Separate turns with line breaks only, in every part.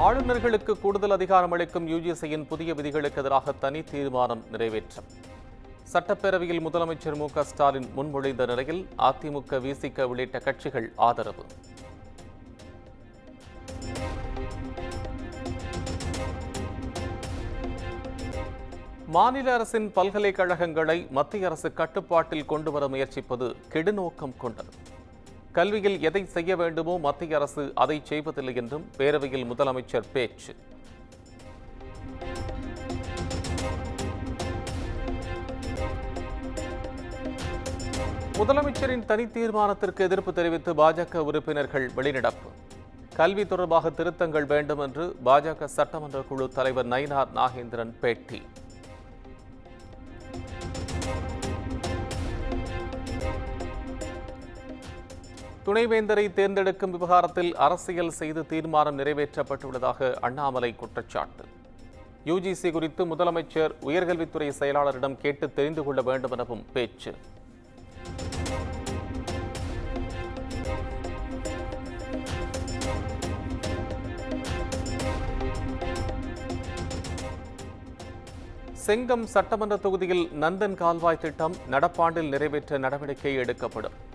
ஆளுநர்களுக்கு கூடுதல் அதிகாரம் அளிக்கும் யுஜிசியின் புதிய விதிகளுக்கு எதிராக தனி தீர்மானம் நிறைவேற்றம். சட்டப்பேரவையில் முதலமைச்சர் மு.க.ஸ்டாலின் முன்மொழிந்த நிலையில் அதிமுக, விசிக உள்ளிட்ட கட்சிகள் ஆதரவு. மாநில அரசின் பல்கலைக்கழகங்களை மத்திய அரசு கட்டுப்பாட்டில் கொண்டுவர முயற்சிப்பது கெடுநோக்கம் கொண்டது. கல்வியில் எதை செய்ய வேண்டுமோ மத்திய அரசு அதை செய்வதில்லை என்றும் பேரவையில் முதலமைச்சர் பேச்சு. முதலமைச்சரின் தனி தீர்மானத்திற்கு எதிர்ப்பு தெரிவித்து பாஜக உறுப்பினர்கள் வெளிநடப்பு. கல்வி தொடர்பாக திருத்தங்கள் வேண்டும் என்று பாஜக சட்டமன்ற குழு தலைவர் நயினார் நாகேந்திரன் பேட்டி. துணைவேந்தரை தேர்ந்தெடுக்கும் விவகாரத்தில் அரசியல் செய்து தீர்மானம் நிறைவேற்றப்பட்டுள்ளதாக அண்ணாமலை குற்றச்சாட்டு. யுஜிசி குறித்து முதலமைச்சர் உயர்கல்வித்துறை செயலாளரிடம் கேட்டு தெரிந்து கொள்ள வேண்டும் எனவும் பேச்சு. செங்கம் சட்டமன்ற தொகுதியில் நந்தன் கால்வாய் திட்டம் நடப்பாண்டில் நிறைவேற்ற நடவடிக்கை எடுக்கப்படும்.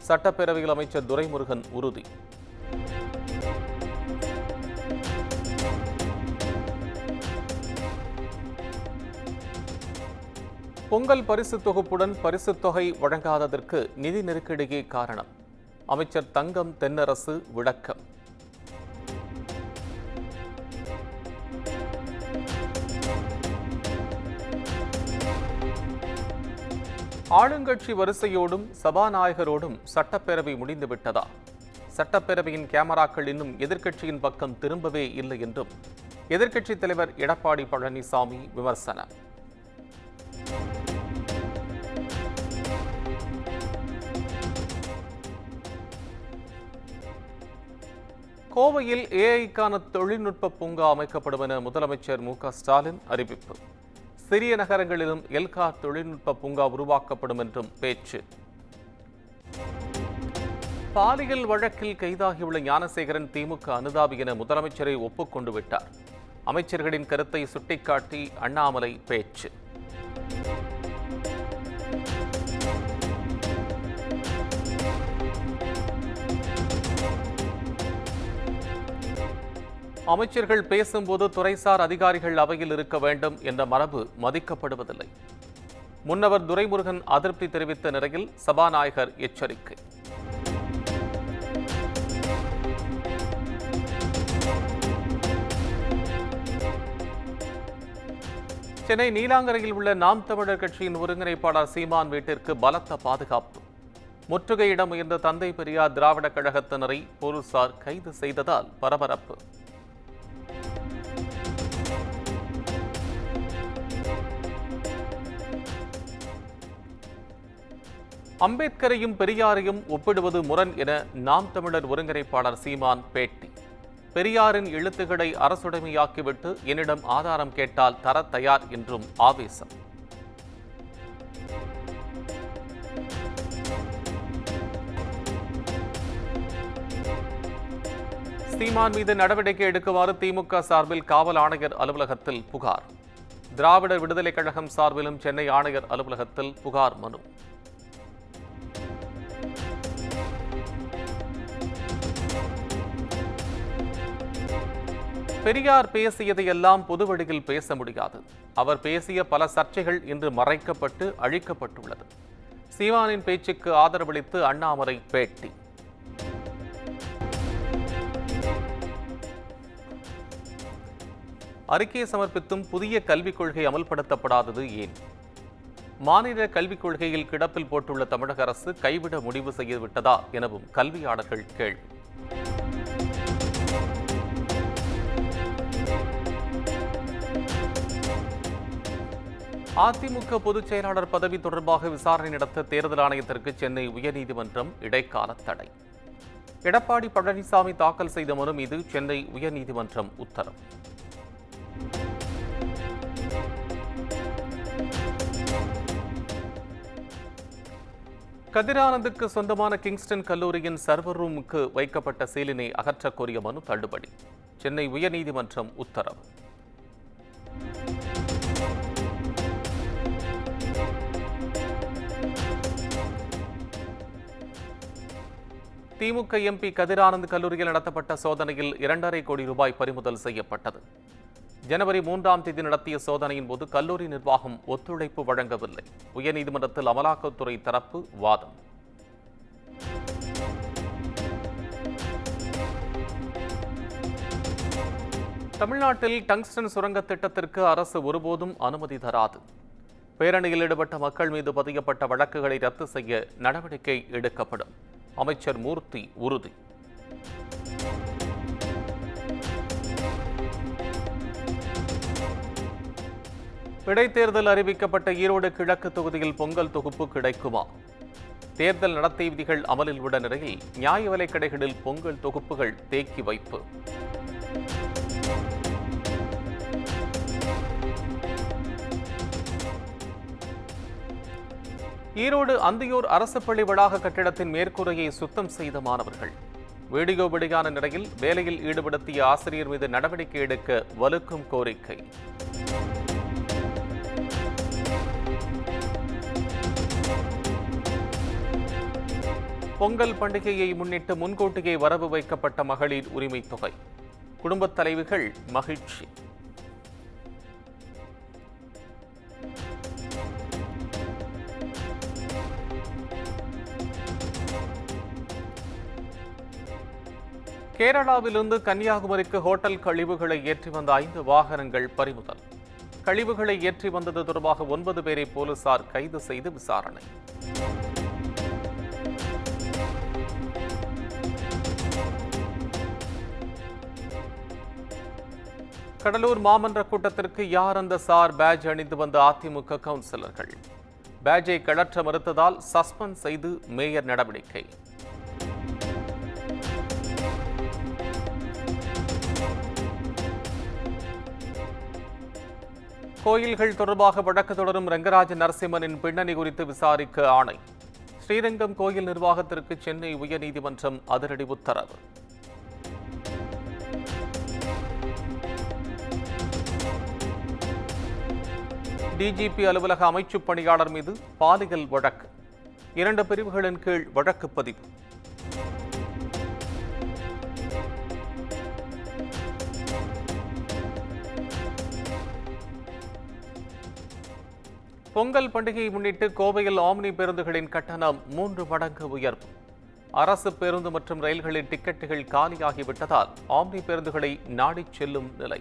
சட்டப்பேரவையில் அமைச்சர் துரைமுருகன் உறுதி. பொங்கல் பரிசு தொகுப்புடன் பரிசுத் தொகை வழங்காததற்கு நிதி நெருக்கடியே காரணம். அமைச்சர் தங்கம் தென்னரசு விளக்கம். ஆளுங்கட்சி வரிசையோடும் சபாநாயகரோடும் சட்டப்பேரவை முடிந்துவிட்டதா? சட்டப்பேரவையின் கேமராக்கள் இன்னும் எதிர்க்கட்சியின் பக்கம் திரும்பவே இல்லை என்றும் எதிர்க்கட்சித் தலைவர் எடப்பாடி பழனிசாமி விமர்சனம். கோவையில் ஏஐக்கான தொழில்நுட்ப பூங்கா அமைக்கப்படும் என முதலமைச்சர் மு.க.ஸ்டாலின் அறிவிப்பு. சிறிய நகரங்களிலும் எல்கா தொழில்நுட்ப பூங்கா உருவாக்கப்படும் என்றும் பேச்சு. பாலியல் வழக்கில் கைதாகியுள்ள ஞானசேகரன் திமுக அனுதாபி என முதலமைச்சரை ஒப்புக்கொண்டு விட்டார். அமைச்சர்களின் கருத்தை சுட்டிக்காட்டி அண்ணாமலை பேச்சு. அமைச்சர்கள் பேசும்போது துறைசார் அதிகாரிகள் அவையில் இருக்க வேண்டும் என்ற மரபு மதிக்கப்படுவதில்லை. முன்னவர் துரைமுருகன் அதிருப்தி தெரிவித்த நிலையில் சபாநாயகர் எச்சரிக்கை. சென்னை நீலாங்கரையில் உள்ள நாம் தமிழர் கட்சியின் ஒருங்கிணைப்பாளர் சீமான் வீட்டிற்கு பலத்த பாதுகாப்பு. முற்றுகையிட முயன்ற தந்தை பெரியார் திராவிட கழகத்தினரை போலீசார் கைது செய்ததால் பரபரப்பு. அம்பேத்கரையும் பெரியாரையும் ஒப்பிடுவது முரண் என நாம் தமிழர் ஒருங்கிணைப்பாளர் சீமான் பேட்டி. பெரியாரின் எழுத்துக்களை அரசுடைமையாக்கிவிட்டு என்னிடம் ஆதாரம் கேட்டால் தர தயார் என்றும் ஆவேசம். சீமான் மீது நடவடிக்கை எடுக்குமாறு திமுக சார்பில் காவல் ஆணையர் அலுவலகத்தில் புகார். திராவிடர் விடுதலைக் கழகம் சார்பிலும் சென்னை ஆணையர் அலுவலகத்தில் புகார் மனு. பெரியார் பேசியதையெல்லாம் பொதுவெளியில் பேச முடியாது. அவர் பேசிய பல சர்ச்சைகள் இன்று மறைக்கப்பட்டு அழிக்கப்பட்டுள்ளது. சீமானின் பேச்சுக்கு ஆதரவளித்து அண்ணாமலை பேட்டி. அறிக்கை சமர்ப்பித்தும் புதிய கல்விக் கொள்கை அமல்படுத்தப்படாதது ஏன்? மாநில கல்விக் கொள்கையில் கிடப்பில் போட்டுள்ள தமிழக அரசு கைவிட முடிவு செய்துவிட்டதா எனவும் கல்வியாளர்கள் கேள்வி. அதிமுக பொதுச் செயலாளர் பதவி தொடர்பாக விசாரணை நடத்த தேர்தல் ஆணையத்திற்கு சென்னை உயர்நீதிமன்றம் இடைக்கால தடை. எடப்பாடி பழனிசாமி தாக்கல் செய்த மனு மீது சென்னை உயர்நீதிமன்றம் உத்தரவு. கதிரானந்துக்கு சொந்தமான கிங்ஸ்டன் கல்லூரியின் சர்வர் ரூமுக்கு வைக்கப்பட்ட சீலினை அகற்றக் கோரிய மனு தள்ளுபடி. சென்னை உயர்நீதிமன்றம் உத்தரவு. திமுக எம்பி கதிரானந்த் கல்லூரியில் நடத்தப்பட்ட சோதனையில் 2.5 கோடி ரூபாய் பறிமுதல் செய்யப்பட்டது. ஜனவரி 3ஆம் தேதி நடத்திய சோதனையின் போது கல்லூரி நிர்வாகம் ஒத்துழைப்பு வழங்கவில்லை. உயர்நீதிமன்றத்தில் அமலாக்கத்துறை தரப்பு வாதம். தமிழ்நாட்டில் டங்ஸ்டன் சுரங்க திட்டத்திற்கு அரசு ஒருபோதும் அனுமதி தராது. பேரணியில் ஈடுபட்ட மக்கள் மீது பதியப்பட்ட வழக்குகளை ரத்து செய்ய நடவடிக்கை எடுக்கப்படும். அமைச்சர் மூர்த்தி உறுதி. இடைத்தேர்தல் அறிவிக்கப்பட்ட ஈரோடு கிழக்கு தொகுதியில் பொங்கல் தொகுப்பு கிடைக்குமா? தேர்தல் நடத்தை விதிகள் அமலில் உள்ள நிலையில் நியாய விலைக் கடைகளில் பொங்கல் தொகுப்புகள் தேக்கி வைப்பு. ஈரோடு அந்தியூர் அரசு பள்ளி வளாக கட்டிடத்தின் மேற்கூரையை சுத்தம் செய்த மாணவர்கள். வீடியோ வெளியான நிலையில் வேலையில் ஈடுபடுத்திய ஆசிரியர் மீது நடவடிக்கை எடுக்க வலுக்கும் கோரிக்கை. பொங்கல் பண்டிகையை முன்னிட்டு முன்கூட்டியே வரவு வைக்கப்பட்ட மகளிர் உரிமை தொகை. குடும்பத் தலைவிகள் மகிழ்ச்சி. கேரளாவிலிருந்து கன்னியாகுமரிக்கு ஹோட்டல் கழிவுகளை ஏற்றி வந்த 5 வாகனங்கள் பறிமுதல். கழிவுகளை ஏற்றி வந்தது தொடர்பாக 9 பேரை போலீசார் கைது செய்து விசாரணை. கடலூர் மாமன்ற கூட்டத்திற்கு யார் அந்த சார் பேட்ஜ் அணிந்து வந்த அதிமுக கவுன்சிலர்கள்? பேட்ஜை கழற்ற மறுத்ததால் சஸ்பெண்ட் செய்து மேயர் நடவடிக்கை. கோயில்கள் தொடர்பாக வழக்கு தொடரும் ரங்கராஜ நரசிம்மனின் பின்னணி குறித்து விசாரிக்க ஆணை. ஸ்ரீரங்கம் கோயில் நிர்வாகத்திற்கு சென்னை உயர்நீதிமன்றம் அதிரடி உத்தரவு. டிஜிபி அலுவலக அமைச்சு பணியாளர் மீது பாலியல் வழக்கு. 2 பிரிவுகளின் கீழ் வழக்கு பதிவு. பொங்கல் பண்டிகையை முன்னிட்டு கோவையில் ஆம்னி பேருந்துகளின் கட்டணம் 3 மடங்கு உயர்வு. அரசு பேருந்து மற்றும் ரயில்களின் டிக்கெட்டுகள் காலியாகிவிட்டதால் ஆம்னி பேருந்துகளை நாடிச் செல்லும் நிலை.